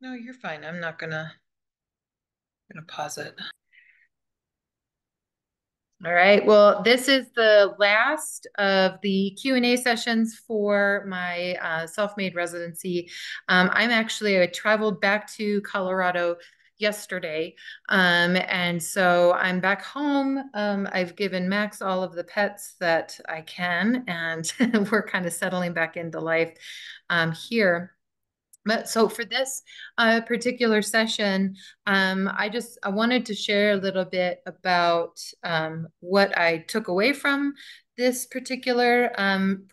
No, you're fine. I'm not gonna pause it. All right. Well, this is the last of the Q&A sessions for my self-made residency. I traveled back to Colorado yesterday. And so I'm back home. I've given Max all of the pets that I can, and we're kind of settling back into life here. But so for this particular session, I wanted to share a little bit about what I took away from this particular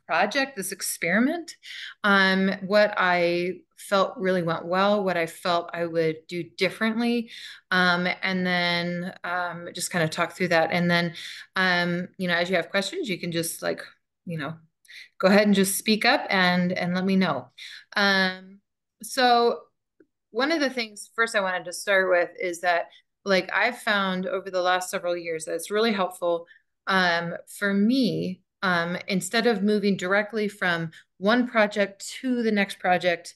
project, this experiment, what I felt really went well, what I felt I would do differently, and then just kind of talk through that. And then, as you have questions, you can just you know, go ahead and just speak up and let me know. Um, so one of the things first I wanted to start with is that I've found over the last several years that it's really helpful for me instead of moving directly from one project to the next project,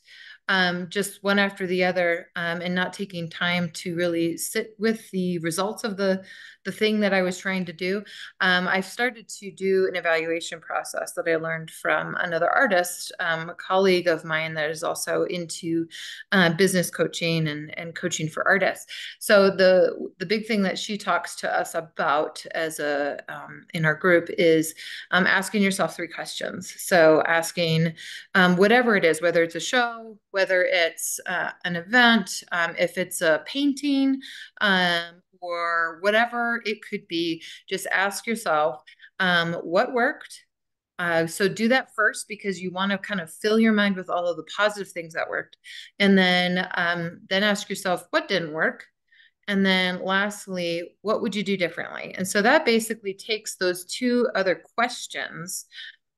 just one after the other, and not taking time to really sit with the results of the thing that I was trying to do. I've started to do an evaluation process that I learned from another artist, a colleague of mine that is also into business coaching and coaching for artists. So the big thing that she talks to us about as a in our group is asking yourself three questions. So asking whatever it is, whether it's a show, whether it's an event, if it's a painting, or whatever it could be, just ask yourself what worked. So do that first because you want to kind of fill your mind with all of the positive things that worked, and then ask yourself what didn't work, and then lastly, what would you do differently? And so that basically takes those two other questions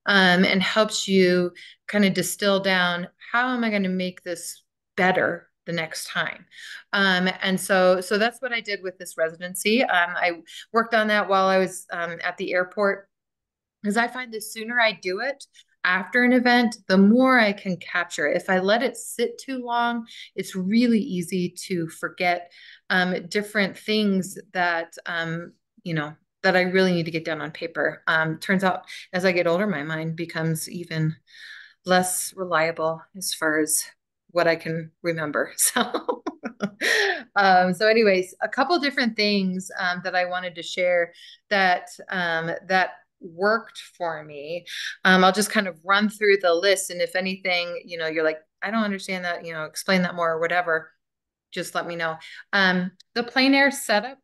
and helps you kind of distill down how am I going to make this better the next time. And so that's what I did with this residency. I worked on that while I was at the airport because I find the sooner I do it after an event, the more I can capture it. If I let it sit too long, it's really easy to forget different things you know, that I really need to get down on paper. Turns out as I get older, my mind becomes even less reliable as far as what I can remember. So anyways, a couple different things that I wanted to share that worked for me. I'll just kind of run through the list, and if anything, you're like, I don't understand that, explain that more or whatever, just let me know. The plein air setup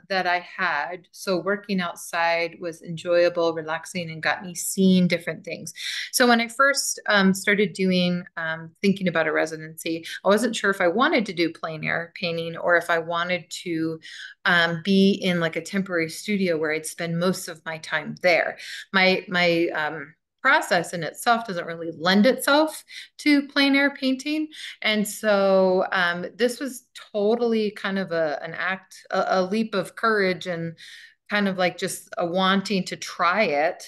that I had, so working outside was enjoyable, relaxing, and got me seeing different things. So when I first started thinking about a residency, I wasn't sure if I wanted to do plein air painting or if I wanted to be in like a temporary studio where I'd spend most of my time there. My process in itself doesn't really lend itself to plein air painting. And so this was totally kind of a leap of courage, and kind of like just a wanting to try it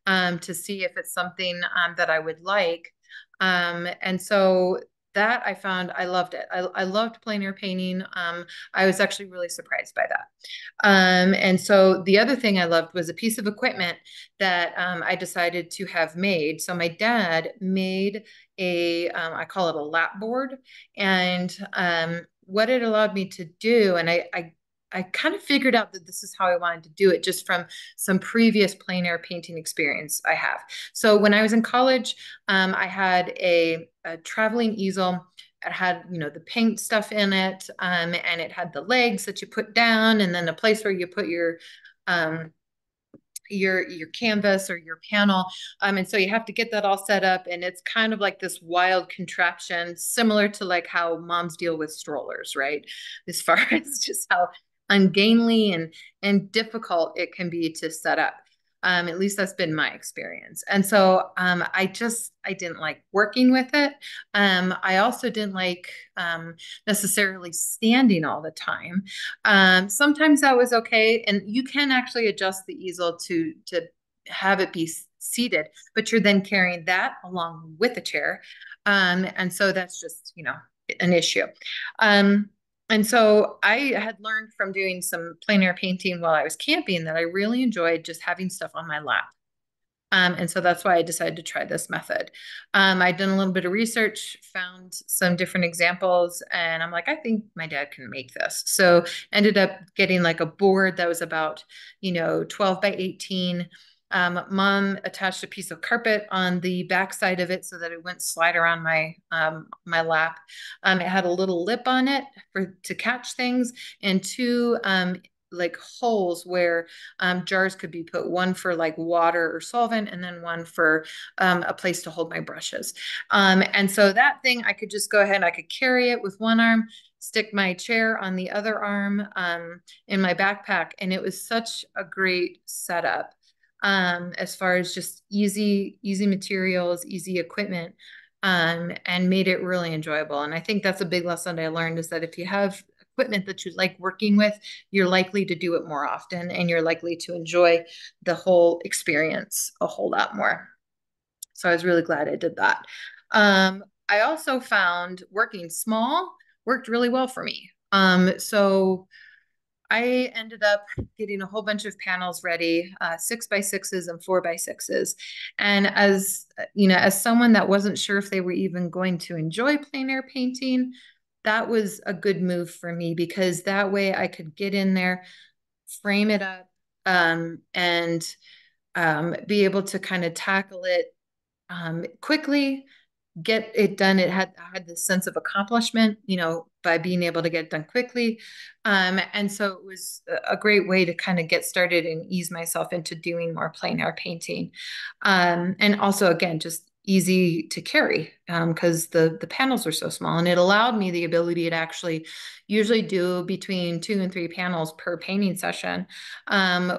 to see if it's something that I would like. And so that I found I loved it. I loved plein air painting. I was actually really surprised by that. And so the other thing I loved was a piece of equipment that I decided to have made. So my dad made I call it a lap board. And what it allowed me to do, and I kind of figured out that this is how I wanted to do it just from some previous plein air painting experience I have. So when I was in college, I had a traveling easel. It had, the paint stuff in it, and it had the legs that you put down, and then a place where you put um, your canvas or your panel. And so you have to get that all set up, and it's kind of like this wild contraption, similar to like how moms deal with strollers, right? As far as just how ungainly and difficult it can be to set up. At least that's been my experience. And so I didn't like working with it. I also didn't like necessarily standing all the time. Sometimes that was okay, and you can actually adjust the easel to have it be seated, but you're then carrying that along with the chair. And so that's just, an issue. Um, and so I had learned from doing some plein air painting while I was camping that I really enjoyed just having stuff on my lap. And so that's why I decided to try this method. I'd done a little bit of research, found some different examples, and I'm like, I think my dad can make this. So ended up getting like a board that was about, 12 by 18. Mom attached a piece of carpet on the back side of it so that it wouldn't slide around my lap. It had a little lip on it to catch things, and two like holes where jars could be put, one for like water or solvent, and then one for a place to hold my brushes. And so that thing, I could just go ahead and I could carry it with one arm, stick my chair on the other arm in my backpack. And it was such a great setup as far as just easy materials, easy equipment. And made it really enjoyable. And I think that's a big lesson I learned is that if you have equipment that you like working with, you're likely to do it more often and you're likely to enjoy the whole experience a whole lot more. So I was really glad I did that. I also found working small worked really well for me. So I ended up getting a whole bunch of panels ready, 6x6s and 4x6s. And as someone that wasn't sure if they were even going to enjoy plein air painting, that was a good move for me because that way I could get in there, frame it up, and be able to kind of tackle it quickly, get it done. I had this sense of accomplishment, by being able to get it done quickly. And so it was a great way to kind of get started and ease myself into doing more plein air painting. And also, again, just easy to carry because the panels were so small, and it allowed me the ability to actually usually do between 2 and 3 panels per painting session,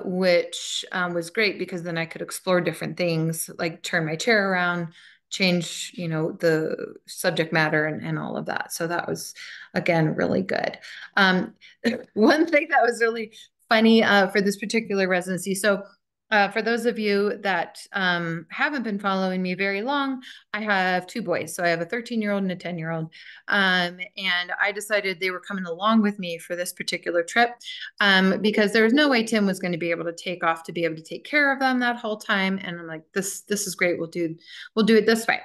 which was great because then I could explore different things like turn my chair around, change, the subject matter and all of that. So that was, again, really good. Um, one thing that was really funny for this particular residency. So for those of you that haven't been following me very long, I have 2 boys. So I have a 13-year-old and a 10-year-old. And I decided they were coming along with me for this particular trip because there was no way Tim was going to be able to take off to be able to take care of them that whole time. And I'm like, this is great. We'll do it this way.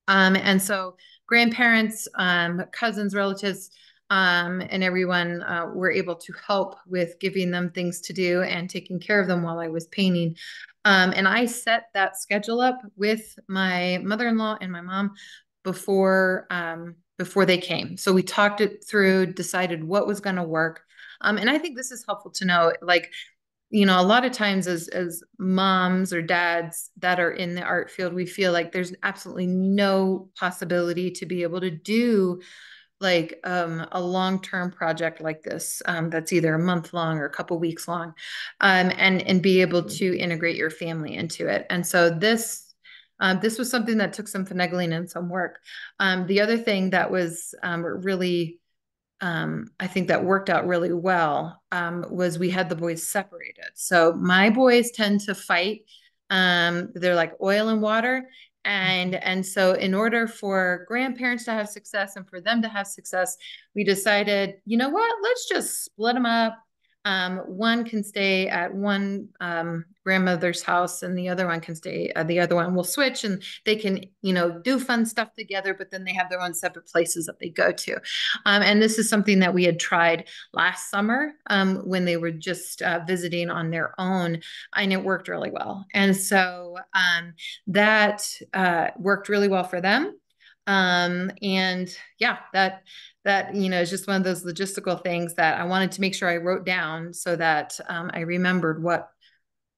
And so grandparents, cousins, relatives, and everyone were able to help with giving them things to do and taking care of them while I was painting. And I set that schedule up with my mother-in-law and my mom before they came. So we talked it through, decided what was going to work. And I think this is helpful to know, like, a lot of times as moms or dads that are in the art field, we feel like there's absolutely no possibility to be able to do like a long-term project like this that's either a month long or a couple weeks long, and be able to integrate your family into it. And so this was something that took some finagling and some work. The other thing that was really I think that worked out really well was we had the boys separated. So my boys tend to fight. They're like oil and water. And so in order for grandparents to have success and for them to have success, we decided, you know what, let's just split them up. One can stay at one grandmother's house and the other one can stay, the other one will switch and they can, do fun stuff together, but then they have their own separate places that they go to. And this is something that we had tried last summer when they were just visiting on their own, and it worked really well. And so that worked really well for them. And yeah, that is just one of those logistical things that I wanted to make sure I wrote down so that I remembered what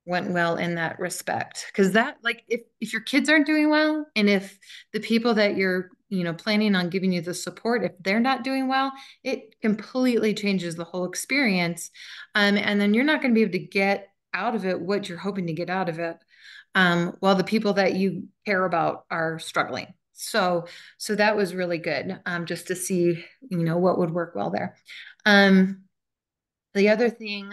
went well in that respect. Because that, like, if your kids aren't doing well, and if the people that you're planning on giving you the support, if they're not doing well, it completely changes the whole experience, and then you're not going to be able to get out of it what you're hoping to get out of it, while the people that you care about are struggling. So that was really good, just to see what would work well there. um the other thing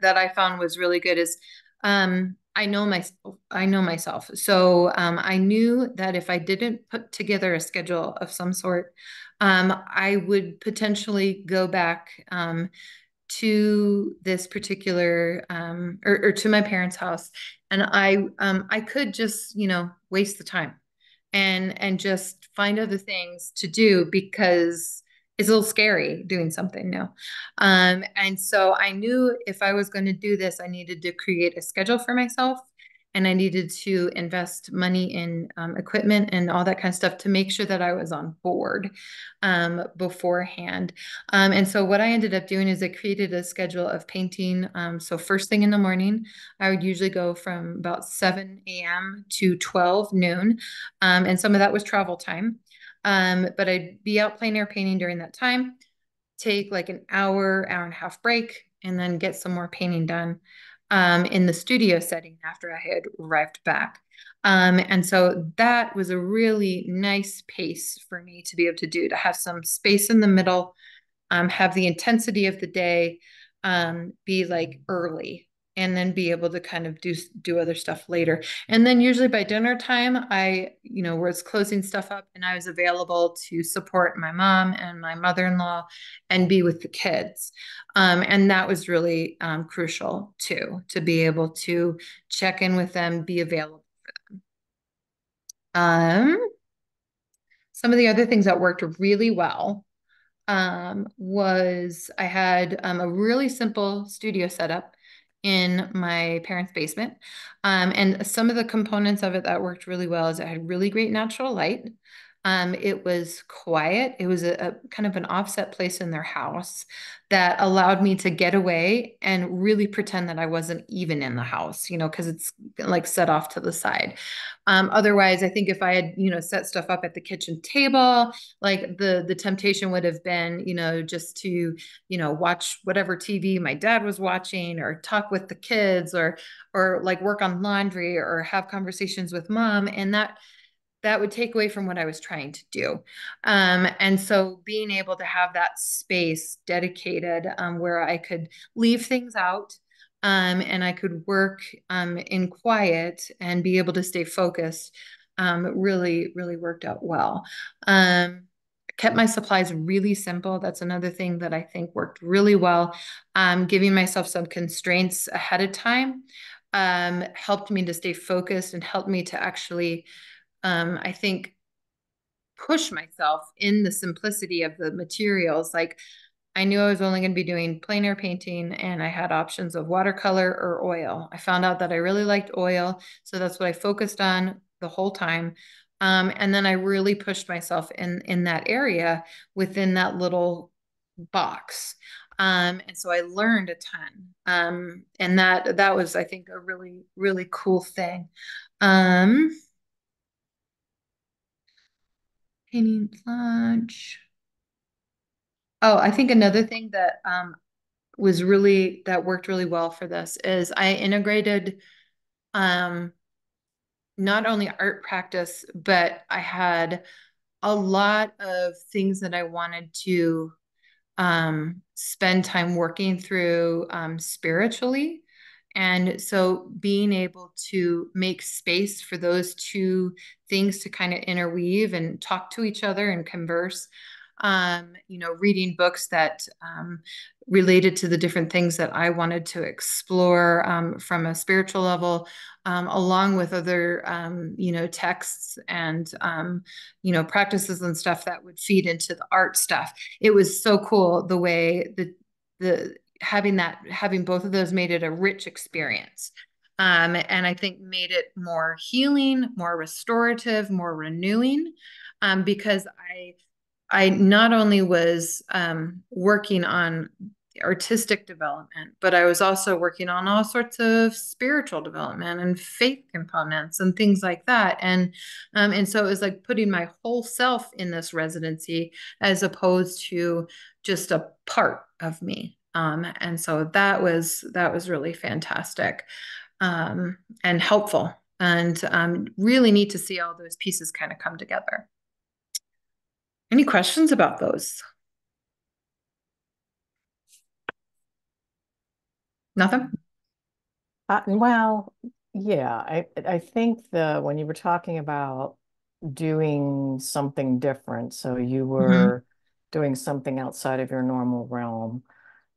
that I found was really good is I know myself. I know myself. So I knew that if I didn't put together a schedule of some sort, I would potentially go back to this particular or to my parents' house, and I could just waste the time and just find other things to do because it's a little scary doing something new. And so I knew if I was going to do this, I needed to create a schedule for myself. And I needed to invest money in equipment and all that kind of stuff to make sure that I was on board beforehand. And so what I ended up doing is I created a schedule of painting. So first thing in the morning, I would usually go from about 7 a.m. to 12 noon. And some of that was travel time. But I'd be out plein air painting during that time, take like an hour and a half break, and then get some more painting done in the studio setting after I had arrived back. And so that was a really nice pace for me to be able to do, to have some space in the middle, have the intensity of the day, be like early, and then be able to kind of do other stuff later. And then usually by dinner time, I was closing stuff up and I was available to support my mom and my mother-in-law and be with the kids. And that was really crucial too, to be able to check in with them, be available. Um, some of the other things that worked really well was I had a really simple studio setup in my parents' basement. And some of the components of it that worked really well is it had really great natural light. It was quiet. It was a kind of an offset place in their house that allowed me to get away and really pretend that I wasn't even in the house, because it's like set off to the side. Otherwise, I think if I had, set stuff up at the kitchen table, like the temptation would have been, just to, watch whatever TV my dad was watching or talk with the kids or like work on laundry or have conversations with mom. And that would take away from what I was trying to do. And so being able to have that space dedicated where I could leave things out and I could work in quiet and be able to stay focused really, really worked out well. Kept my supplies really simple. That's another thing that I think worked really well. Giving myself some constraints ahead of time helped me to stay focused and helped me to actually I think, push myself in the simplicity of the materials. Like I knew I was only going to be doing plein air painting and I had options of watercolor or oil. I found out that I really liked oil. So that's what I focused on the whole time. And then I really pushed myself in that area within that little box. And so I learned a ton. And that was, I think, a really, really cool thing. Um, Painting lunch. Oh, I think another thing that that worked really well for this is I integrated um not only art practice, but I had a lot of things that I wanted to spend time working through spiritually. And so being able to make space for those two things to kind of interweave and talk to each other and converse, reading books that related to the different things that I wanted to explore from a spiritual level, along with other, texts and, practices and stuff that would feed into the art stuff. It was so cool the way the having both of those made it a rich experience. And I think made it more healing, more restorative, more renewing, because I not only was working on artistic development, but I was also working on all sorts of spiritual development and faith components and things like that. And so it was like putting my whole self in this residency as opposed to just a part of me. And so that was really fantastic and helpful, and really neat to see all those pieces kind of come together. Any questions about those? Nothing? Well, yeah, I think when you were talking about doing something different, so you Hmm. were doing something outside of your normal realm.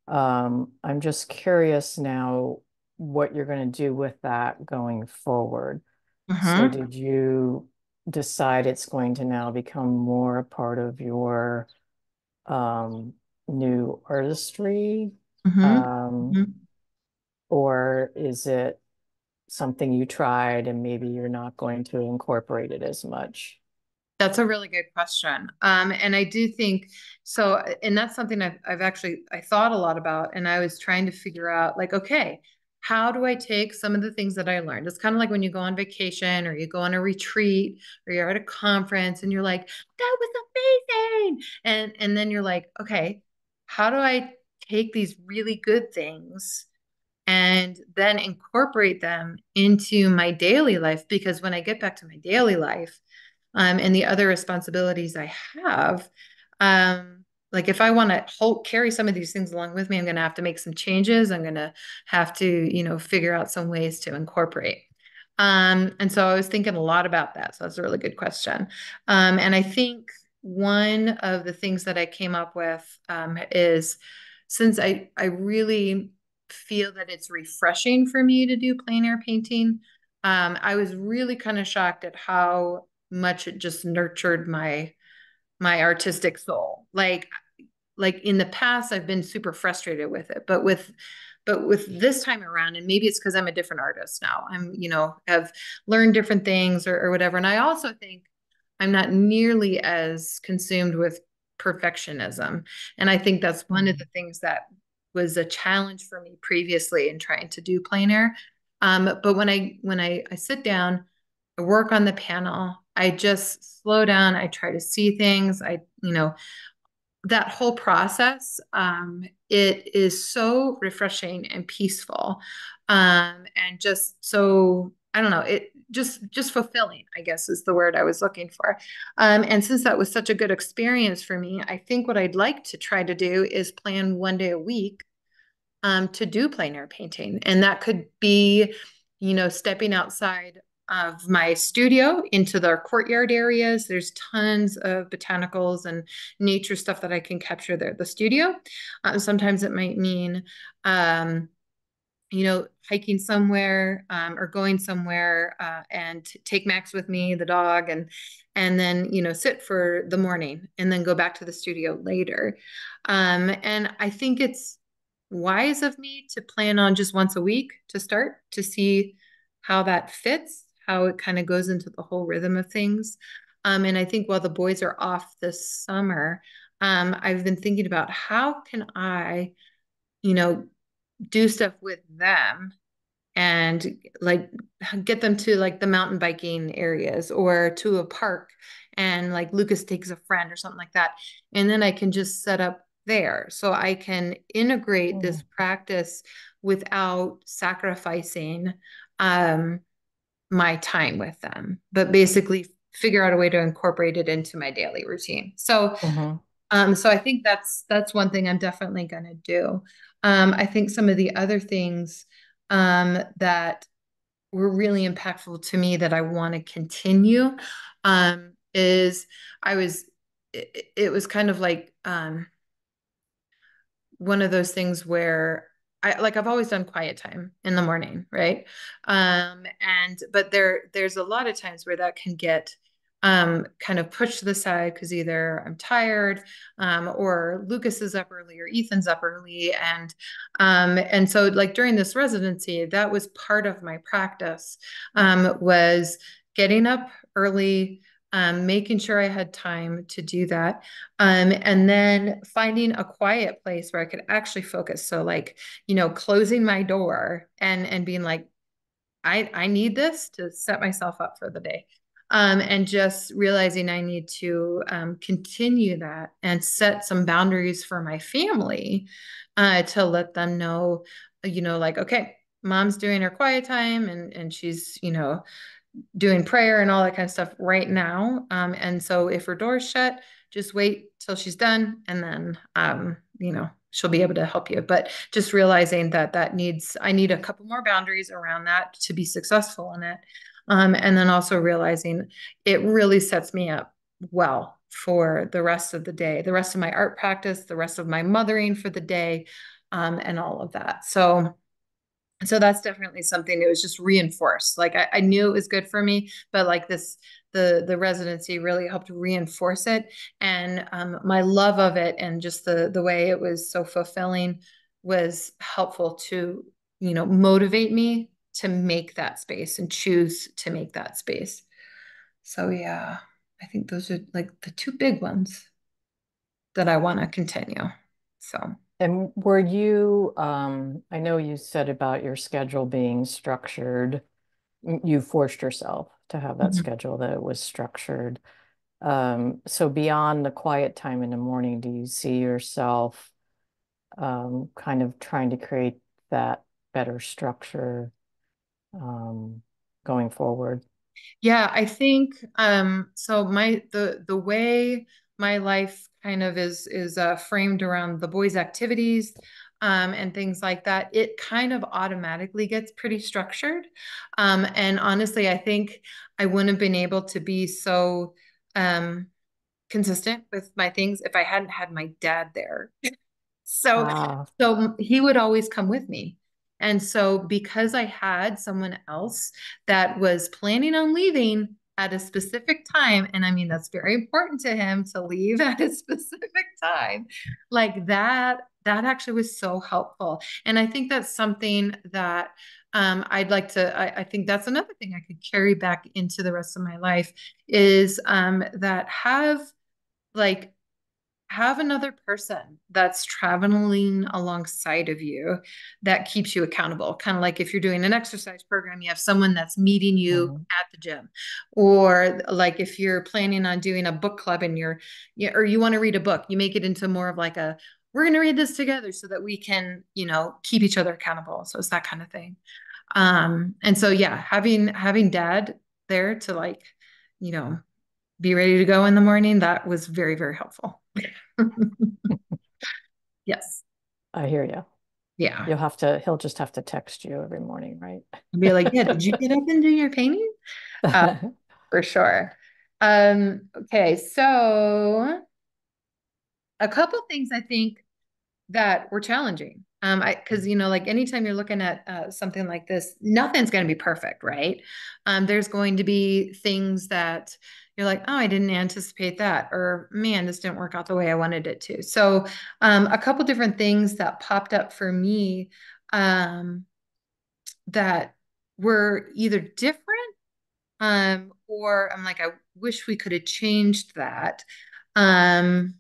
I'm just curious now what you're going to do with that going forward. So Mm-hmm. did you decide it's going to now become more a part of your um, new artistry? Mm-hmm. Um, Mm-hmm. or is it something you tried and maybe you're not going to incorporate it as much? That's a really good question. And I do think so, and that's something I've actually I thought a lot about, and I was trying to figure out like, okay, how do I take some of the things that I learned? It's kind of like when you go on vacation or you go on a retreat or you're at a conference and you're like, that was amazing. And then you're like, okay, how do I take these really good things and then incorporate them into my daily life? Because when I get back to my daily life, and the other responsibilities I have. Like if I want to carry some of these things along with me, I'm going to have to make some changes. I'm going to have to, figure out some ways to incorporate. And so I was thinking a lot about that. So that's a really good question. And I think one of the things that I came up with is since I really feel that it's refreshing for me to do plein air painting, I was really kind of shocked at how much it just nurtured my artistic soul. Like in the past, I've been super frustrated with it, but with this time around, and maybe it's because I'm a different artist now. Have learned different things or whatever. And I also think I'm not nearly as consumed with perfectionism. And I think that's one of the Mm. things that was a challenge for me previously in trying to do plein air. But when I sit down, I work on the panel, I just slow down, I try to see things. That whole process, it is so refreshing and peaceful, and just so I don't know, it just fulfilling, I guess is the word I was looking for. And since that was such a good experience for me, I think what I'd like to try to do is plan one day a week to do plein air painting. And that could be, stepping outside of my studio into the courtyard areas. There's tons of botanicals and nature stuff that I can capture there at the studio. Sometimes it might mean, um, hiking somewhere or going somewhere and take Max with me, the dog, and then sit for the morning and then go back to the studio later. And I think it's wise of me to plan on just once a week to start to see how that fits, how it kind of goes into the whole rhythm of things. And I think while the boys are off this summer, I've been thinking about how can I, you know, do stuff with them and like get them to like the mountain biking areas or to a park, and like Lucas takes a friend or something like that, and then I can just set up there so I can integrate this Mm. practice without sacrificing um my time with them, but basically figure out a way to incorporate it into my daily routine. Mhm. So I think that's one thing I'm definitely going to do. I think some of the other things that were really impactful to me that I want to continue is it was kind of like one of those things where I've always done quiet time in the morning, right? And but there's a lot of times where that can get kind of pushed to the side because either I'm tired, or Lucas is up early or Ethan's up early, and so like during this residency, that was part of my practice, was getting up early, making sure I had time to do that, and then finding a quiet place where I could actually focus. So like, closing my door and being like, I need this to set myself up for the day. And just realizing I need to continue that and set some boundaries for my family, to let them know, like, okay, mom's doing her quiet time and she's, doing prayer and all that kind of stuff right now. And so if her door's shut, just wait till she's done, and then she'll be able to help you. But just realizing that I need a couple more boundaries around that to be successful in it. And then also realizing it really sets me up well for the rest of the day, the rest of my art practice, the rest of my mothering for the day, and all of that. So that's definitely something that was just reinforced. Like I knew it was good for me, but like the residency really helped reinforce it. And my love of it and just the way it was so fulfilling was helpful to, motivate me to make that space and choose to make that space. So yeah, I think those are like the two big ones that I want to continue. So. And were you, I know you said about your schedule being structured. You forced yourself to have that Mhm. schedule that it was structured. So beyond the quiet time in the morning, do you see yourself kind of trying to create that better structure um, going forward? Yeah, I think so the way my life kind of is framed around the boys' activities and things like that, it kind of automatically gets pretty structured. And honestly, I think I wouldn't have been able to be so um consistent with my things if I hadn't had my dad there. So, Ah, so he would always come with me. And so because I had someone else that was planning on leaving at a specific time, and I mean that's very important to him to leave at a specific time, like that actually was so helpful. And I think that's something that I'd like to, I think that's another thing I could carry back into the rest of my life is that like have another person that's traveling alongside of you that keeps you accountable. Kind of like if you're doing an exercise program, you have someone that's meeting you mhm. at the gym. Or like if you're planning on doing a book club and or you want to read a book, you make it into more of like we're going to read this together so that we can, keep each other accountable. So it's that kind of thing. And so yeah, having dad there to like, you know, be ready to go in the morning, that was very, very helpful. Yes. I hear you. Yeah. He'll just have to text you every morning, right? I'd be like, yeah, did you get up and do your painting? Uh, for sure. Okay, so a couple things I think that were challenging. Because like anytime you're looking at something like this, nothing's going to be perfect, right? There's going to be things that you're like, oh, I didn't anticipate that, or man, this didn't work out the way I wanted it to. So, a couple different things that popped up for me um, that were either different or I'm like, I wish we could have changed that. Um,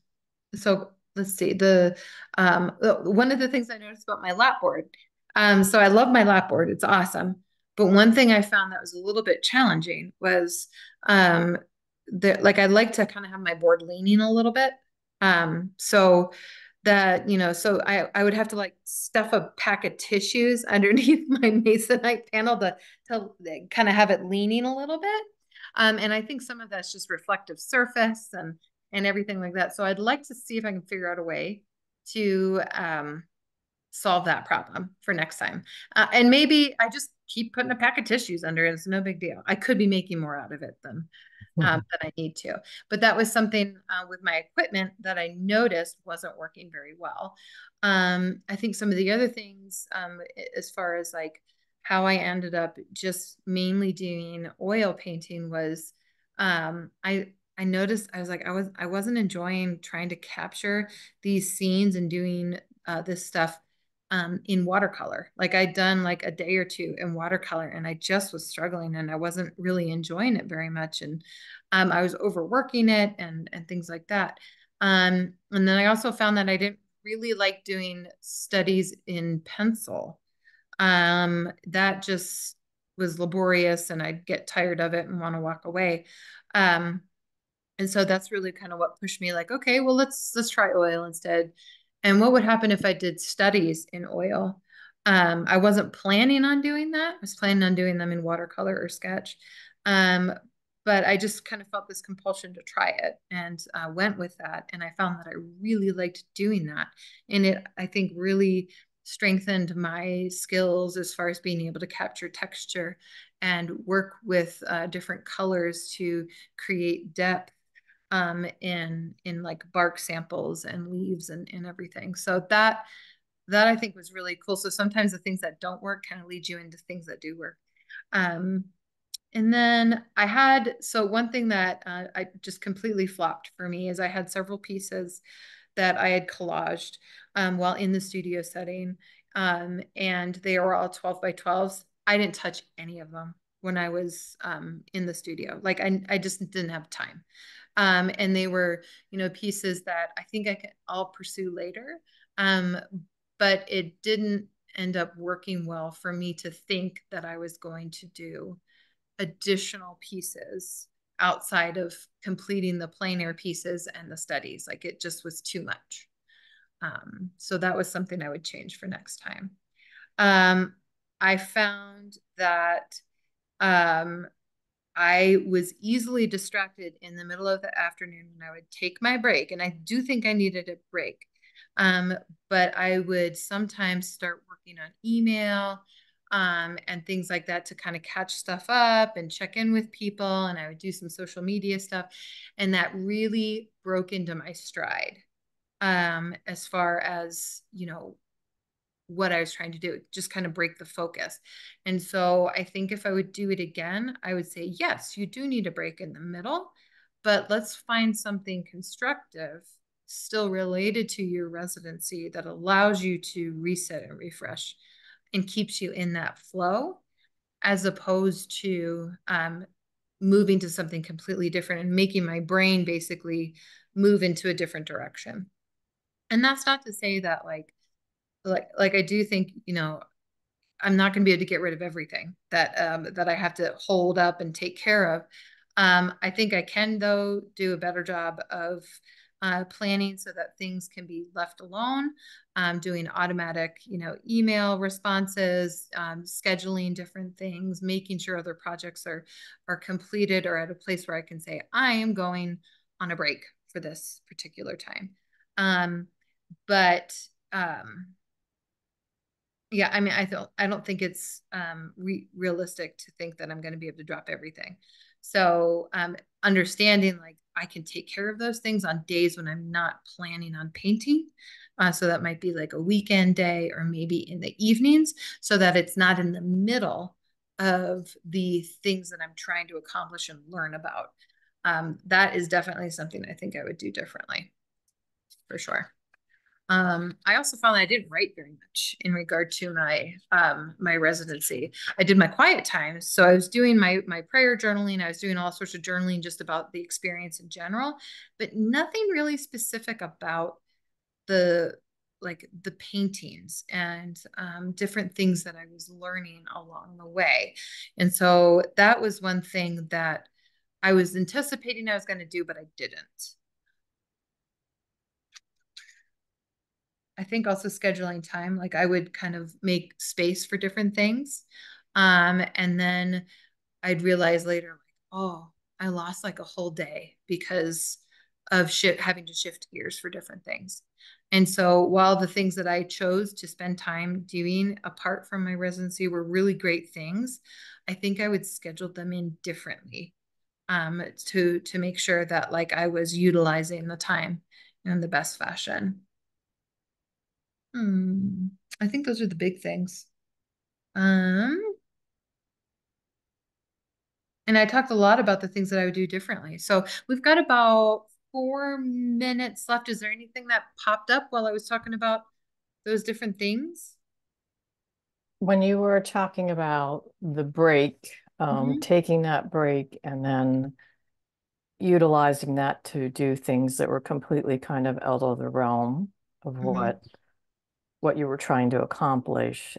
so let's see one of the things I noticed about my lap board. So I love my lap board. It's awesome. But one thing I found that was a little bit challenging was that like I like to kind of have my board leaning a little bit. So that, so I would have to like stuff a pack of tissues underneath my masonite panel to kind of have it leaning a little bit. And I think some of that's just reflective surface and everything like that. So I'd like to see if I can figure out a way to solve that problem for next time. And maybe I just keep putting a pack of tissues under it. It's no big deal. I could be making more out of it than I need to. But that was something with my equipment that I noticed wasn't working very well. I think some of the other things, as far as like how I ended up just mainly doing oil painting was I noticed I was like I wasn't enjoying trying to capture these scenes and doing this stuff in watercolor. Like I'd done like a day or two in watercolor and I just was struggling and I wasn't really enjoying it very much. And I was overworking it and things like that. And then I also found that I didn't really like doing studies in pencil. That just was laborious and I'd get tired of it and want to walk away. Um, and so that's really kind of what pushed me like, okay, well, let's try oil instead. And what would happen if I did studies in oil? I wasn't planning on doing that. I was planning on doing them in watercolor or sketch. Um, but I just kind of felt this compulsion to try it and went with that. And I found that I really liked doing that. And it, I think, really strengthened my skills as far as being able to capture texture and work with different colors to create depth in like bark samples and leaves and everything. So that I think was really cool. So sometimes the things that don't work kind of lead you into things that do work. Um, and then I had, so one thing that I just completely flopped for me is I had several pieces that I had collaged while in the studio setting. And they were all 12 by 12s. I didn't touch any of them when I was in the studio. Like I just didn't have time. And they were, pieces that I think I'll pursue later. Um, but it didn't end up working well for me to think that I was going to do additional pieces outside of completing the plein air pieces and the studies. Like it just was too much. So that was something I would change for next time. Um, I found that um, I was easily distracted in the middle of the afternoon when I would take my break, and I do think I needed a break. Um, but I would sometimes start working on email and things like that to kind of catch stuff up and check in with people. And I would do some social media stuff. And that really broke into my stride as far as, what I was trying to do, just kind of break the focus. And so I think if I would do it again, I would say, yes, you do need a break in the middle, but let's find something constructive still related to your residency that allows you to reset and refresh and keeps you in that flow as opposed to moving to something completely different and making my brain basically move into a different direction. And that's not to say that like I do think, I'm not going to be able to get rid of everything that I have to hold up and take care of. I think I can though do a better job of planning so that things can be left alone. Doing automatic, email responses, scheduling different things, making sure other projects are completed or at a place where I can say I am going on a break for this particular time. But yeah, I mean, I don't think it's realistic to think that I'm going to be able to drop everything. So understanding like I can take care of those things on days when I'm not planning on painting. So that might be like a weekend day or maybe in the evenings, so that it's not in the middle of the things that I'm trying to accomplish and learn about. That is definitely something I think I would do differently for sure. I also found that I didn't write very much in regard to my residency. I did my quiet times, so I was doing my prayer journaling. I was doing all sorts of journaling just about the experience in general, but nothing really specific about the the paintings and different things that I was learning along the way. And so that was one thing that I was anticipating I was going to do, but I didn't. I think also scheduling time, like I would kind of make space for different things. And then I'd realize later, like, oh, I lost like a whole day because of having to shift gears for different things. And so while the things that I chose to spend time doing apart from my residency were really great things, I think I would schedule them in differently to make sure that like I was utilizing the time in the best fashion. Hmm. I think those are the big things. Um, and I talked a lot about the things that I would do differently. So we've got about 4 minutes left. Is there anything that popped up while I was talking about those different things? When you were talking about the break, Hmm. taking that break and then utilizing that to do things that were completely kind of out of the realm of Hmm. what you were trying to accomplish.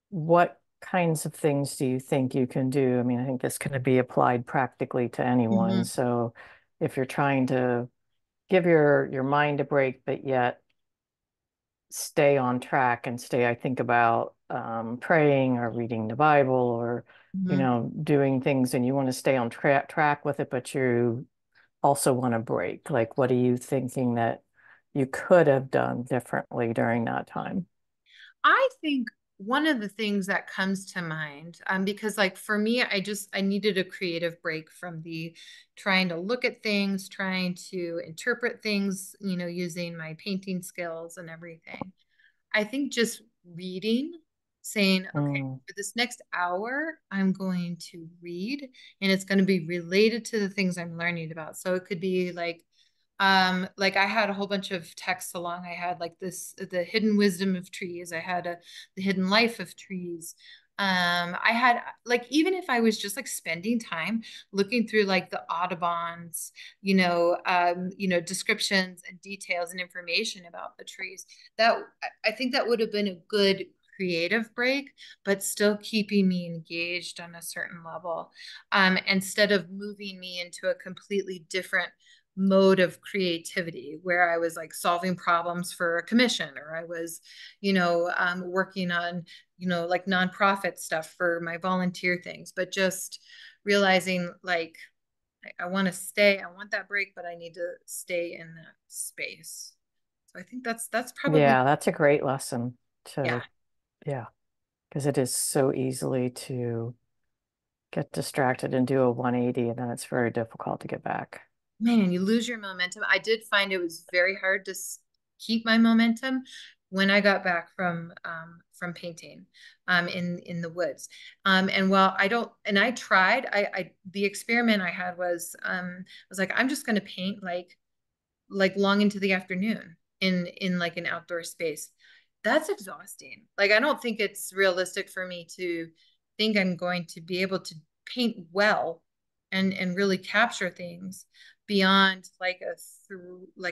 What kinds of things do you think you can do? I mean, I think this can be applied practically to anyone. Hmm. So if you're trying to give your mind a break, but yet stay on track and stay, I think about praying or reading the Bible or, Hmm. doing things and you want to stay on track with it, but you also want to break. Like, what are you thinking that you could have done differently during that time? I think. one of the things that comes to mind, because like for me, I needed a creative break from the trying to look at things, trying to interpret things, using my painting skills and everything. I think just reading, saying, okay, Mm, for this next hour, I'm going to read and it's going to be related to the things I'm learning about. So it could be like I had a whole bunch of texts along. I had like the hidden wisdom of trees. I had the hidden life of trees. I had like, even if I was just like spending time looking through like the Audubon's, descriptions and details and information about the trees, that I think that would have been a good creative break, but still keeping me engaged on a certain level, instead of moving me into a completely different mode of creativity where I was like solving problems for a commission, or I was, working on, like nonprofit stuff for my volunteer things, but just realizing like I want to stay, I want that break, but I need to stay in that space. So I think that's probably, yeah, that's a great lesson yeah. to, yeah, because it is so easily to get distracted and do a 180, and then it's very difficult to get back. Man, you lose your momentum. I did find it was very hard to keep my momentum when I got back from painting in the woods. And while I don't, and I tried, I the experiment I had was I was like, I'm just going to paint like long into the afternoon in like an outdoor space. That's exhausting. Like I don't think it's realistic for me to think I'm going to be able to paint well and really capture things beyond like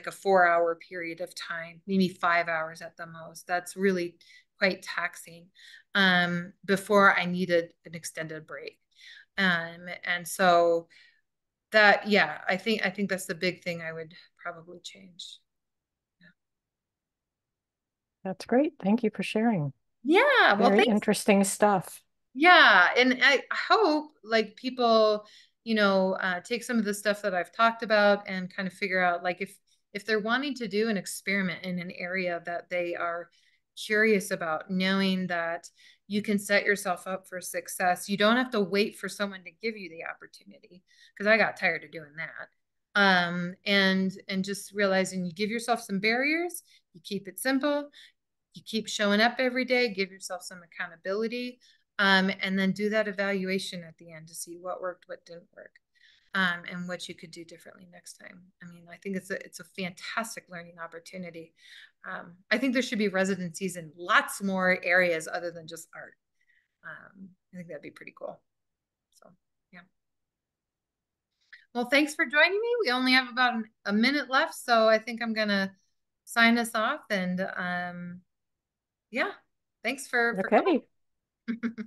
a 4 hour period of time, maybe 5 hours at the most. That's really quite taxing. Before I needed an extended break. And so that, yeah, I think that's the big thing I would probably change. That's great. Thank you for sharing. Yeah, well, Very thanks. interesting stuff. Yeah, and I hope like people, take some of the stuff that I've talked about and kind of figure out like if they're wanting to do an experiment in an area that they are curious about, knowing that you can set yourself up for success. You don't have to wait for someone to give you the opportunity, because I got tired of doing that. And just realizing you give yourself some barriers, you keep it simple, you keep showing up every day, give yourself some accountability, and then do that evaluation at the end to see what worked, what didn't work, and what you could do differently next time. I mean, I think it's a fantastic learning opportunity. I think there should be residencies in lots more areas other than just art. I think that'd be pretty cool. So, yeah. Well, thanks for joining me. We only have about a minute left, so I think I'm gonna sign us off. And yeah, thanks for coming. Okay.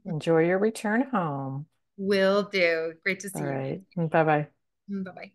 Enjoy your return home. Will do. Great to All see you. right. Bye bye. Bye bye.